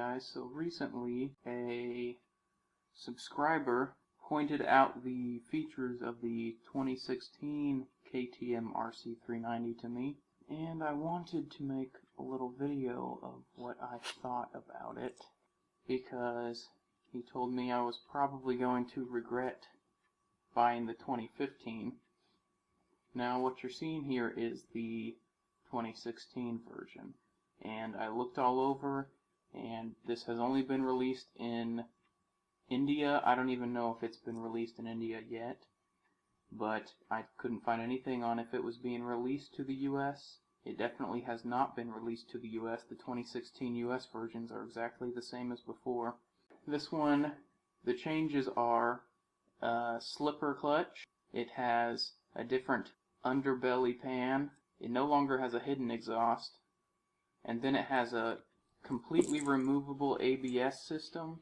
guys. So recently a subscriber pointed out the features of the 2016 KTM RC390 to me, and I wanted to make a little video of what I thought about it, because he told me I was probably going to regret buying the 2015. Now what you're seeing here is the 2016 version, and I looked all over, and this has only been released in India. I don't even know if it's been released in India yet, but I couldn't find anything on if it was being released to the US. It definitely has not been released to the US. The 2016 US versions are exactly the same as before. This one, the changes are slipper clutch. It has a different underbelly pan. It no longer has a hidden exhaust. And then it has a completely removable ABS system.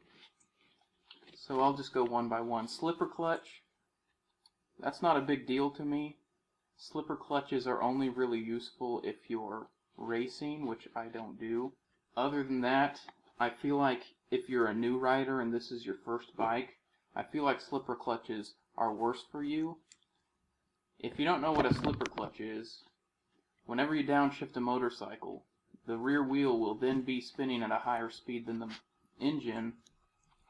So I'll just go one by one. Slipper clutch, that's not a big deal to me. Slipper clutches are only really useful if you're racing, which I don't do. Other than that, I feel like if you're a new rider and this is your first bike, I feel like slipper clutches are worse for you. If you don't know what a slipper clutch is, whenever you downshift a motorcycle, the rear wheel will then be spinning at a higher speed than the engine,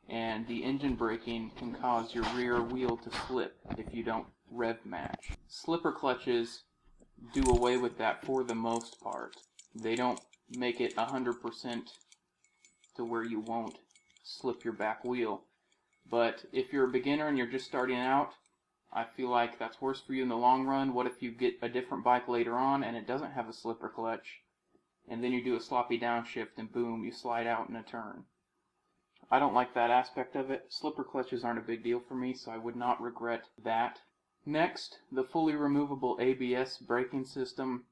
and the engine braking can cause your rear wheel to slip if you don't rev match. Slipper clutches do away with that for the most part. They don't make it 100% to where you won't slip your back wheel. But if you're a beginner and you're just starting out, I feel like that's worse for you in the long run. What if you get a different bike later on and it doesn't have a slipper clutch, and then you do a sloppy downshift and boom, you slide out in a turn? I don't like that aspect of it. Slipper clutches aren't a big deal for me, so I would not regret that. Next, the fully removable ABS braking system.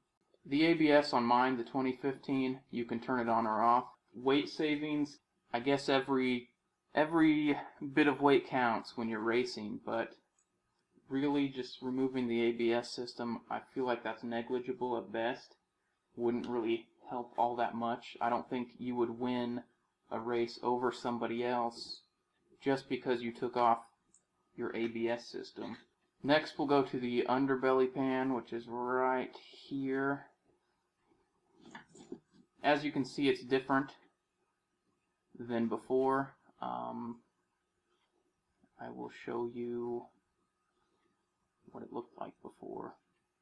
The ABS on mine, the 2015, you can turn it on or off. Weight savings, I guess every bit of weight counts when you're racing, but really just removing the ABS system, I feel like that's negligible at best. Wouldn't really help all that much. I don't think you would win a race over somebody else just because you took off your ABS system. Next we'll go to the underbelly pan, which is right here. As you can see, it's different than before. I will show you what it looked like before.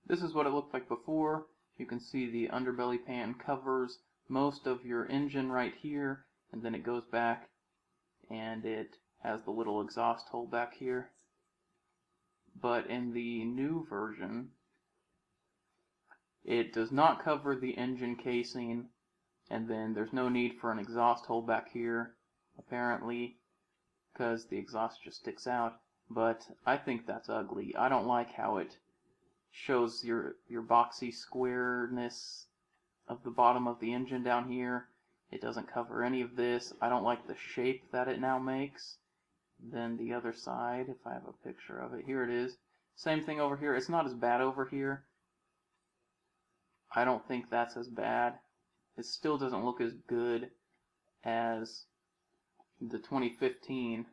This is what it looked like before. You can see the underbelly pan covers most of your engine right here, and then it goes back and it has the little exhaust hole back here. But in the new version, it does not cover the engine casing, and then there's no need for an exhaust hole back here, apparently, because the exhaust just sticks out. But I think that's ugly. I don't like how it shows your boxy squareness of the bottom of the engine down here. It doesn't cover any of this. I don't like the shape that it now makes. Then the other side, if I have a picture of it, here it is. Same thing over here. It's not as bad over here. I don't think that's as bad. It still doesn't look as good as the 2015.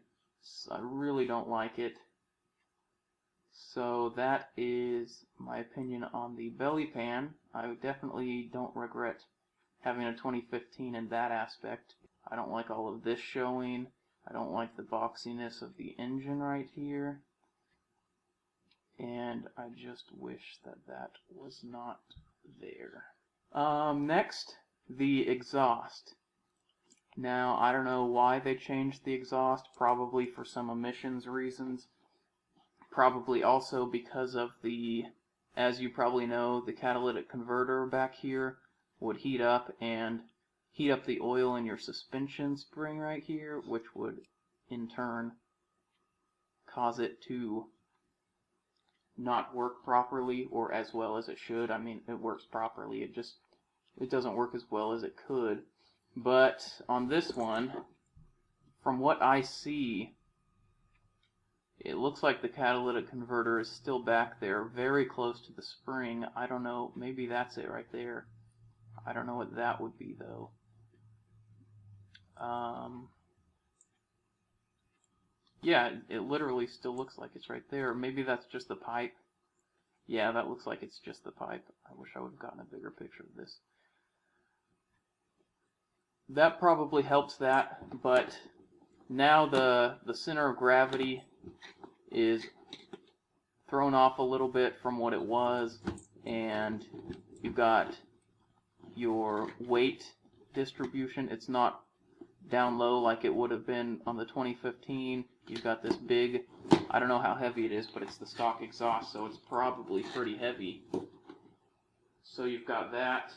So I really don't like it. So that is my opinion on the belly pan. I definitely don't regret having a 2015 in that aspect. I don't like all of this showing. I don't like the boxiness of the engine right here. And I just wish that that was not there. Next, the exhaust. Now, I don't know why they changed the exhaust. Probably for some emissions reasons. Probably also because of the, as you probably know, the catalytic converter back here would heat up and heat up the oil in your suspension spring right here, which would in turn cause it to not work properly or as well as it should. I mean, it works properly, it doesn't work as well as it could. But on this one, from what I see, it looks like the catalytic converter is still back there, very close to the spring. I don't know, maybe that's it right there. I don't know what that would be though. Yeah, it literally still looks like it's right there. Maybe that's just the pipe. Yeah, that looks like it's just the pipe. I wish I would have gotten a bigger picture of this. That probably helps that, but now the center of gravity is thrown off a little bit from what it was, and you've got your weight distribution. It's not down low like it would have been on the 2015. You've got this big, I don't know how heavy it is, but it's the stock exhaust, so it's probably pretty heavy. So you've got that,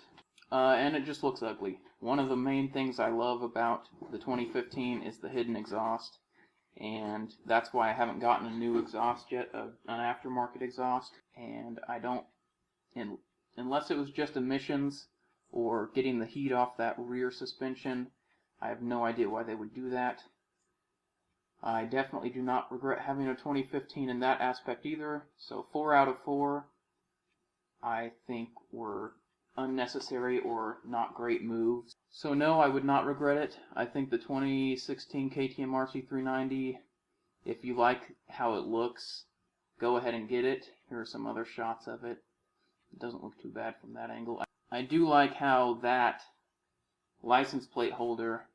and it just looks ugly. One of the main things I love about the 2015 is the hidden exhaust, and that's why I haven't gotten a new exhaust yet, an aftermarket exhaust, and I don't, unless it was just emissions or getting the heat off that rear suspension, I have no idea why they would do that. I definitely do not regret having a 2015 in that aspect either, so 4 out of 4 I think were unnecessary or not great moves. So no, I would not regret it. I think the 2016 KTM RC390, if you like how it looks, go ahead and get it. Here are some other shots of it. It doesn't look too bad from that angle. I do like how that license plate holder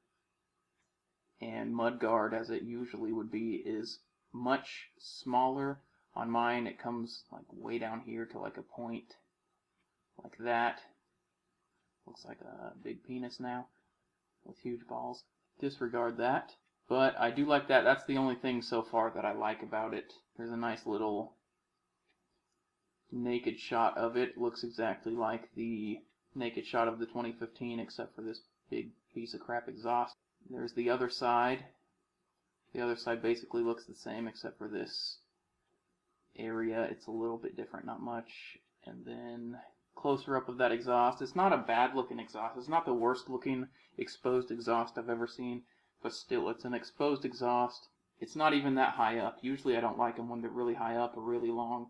and mudguard, as it usually would be, is much smaller. On mine it comes like way down here to like a point like that. Looks like a big penis now with huge balls. Disregard that. But I do like that. That's the only thing so far that I like about it. There's a nice little naked shot of it. Looks exactly like the naked shot of the 2015 except for this big piece of crap exhaust. There's the other side. The other side basically looks the same except for this area. It's a little bit different, not much. And then closer up of that exhaust. It's not a bad looking exhaust. It's not the worst looking exposed exhaust I've ever seen, but still, it's an exposed exhaust. It's not even that high up. Usually I don't like them when they're really high up or really long,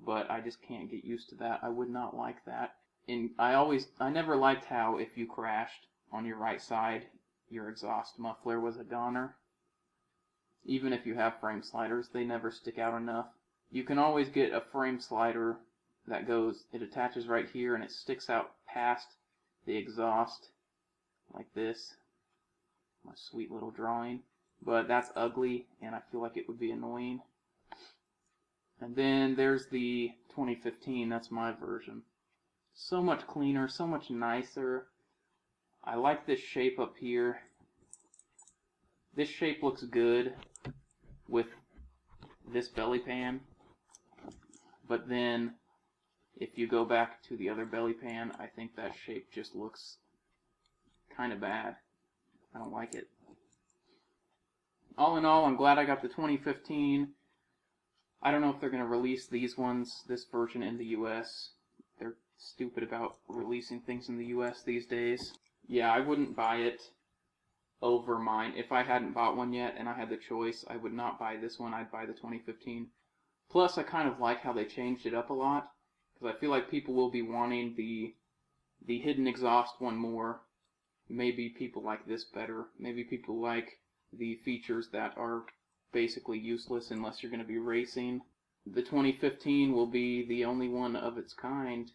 but I just can't get used to that. I would not like that. And I never liked how if you crashed on your right side, your exhaust muffler was a goner. Even if you have frame sliders, they never stick out enough. You can always get a frame slider that it attaches right here and it sticks out past the exhaust like this. My sweet little drawing. But that's ugly and I feel like it would be annoying. And then there's the 2015, that's my version. So much cleaner, so much nicer. I like this shape up here. This shape looks good with this belly pan, but then if you go back to the other belly pan, I think that shape just looks kind of bad. I don't like it. All in all, I'm glad I got the 2015. I don't know if they're going to release this version in the US. They're stupid about releasing things in the US these days. Yeah, I wouldn't buy it over mine. If I hadn't bought one yet and I had the choice, I would not buy this one. I'd buy the 2015. Plus, I kind of like how they changed it up a lot, because I feel like people will be wanting the hidden exhaust one more. Maybe people like this better. Maybe people like the features that are basically useless unless you're going to be racing. The 2015 will be the only one of its kind,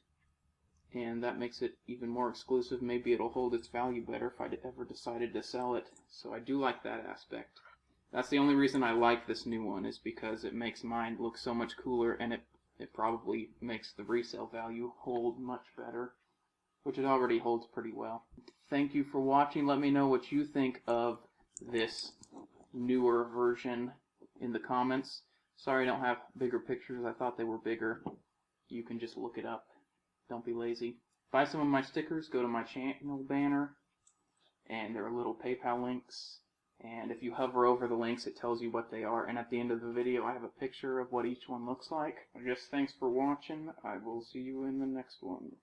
and that makes it even more exclusive. Maybe it'll hold its value better if I ever decided to sell it. So I do like that aspect. That's the only reason I like this new one, is because it makes mine look so much cooler, and it probably makes the resale value hold much better, which it already holds pretty well. Thank you for watching. Let me know what you think of this newer version in the comments. Sorry I don't have bigger pictures. I thought they were bigger. You can just look it up. Don't be lazy. Buy some of my stickers. Go to my channel banner, and there are little PayPal links. And if you hover over the links, it tells you what they are. And at the end of the video, I have a picture of what each one looks like. I guess thanks for watching. I will see you in the next one.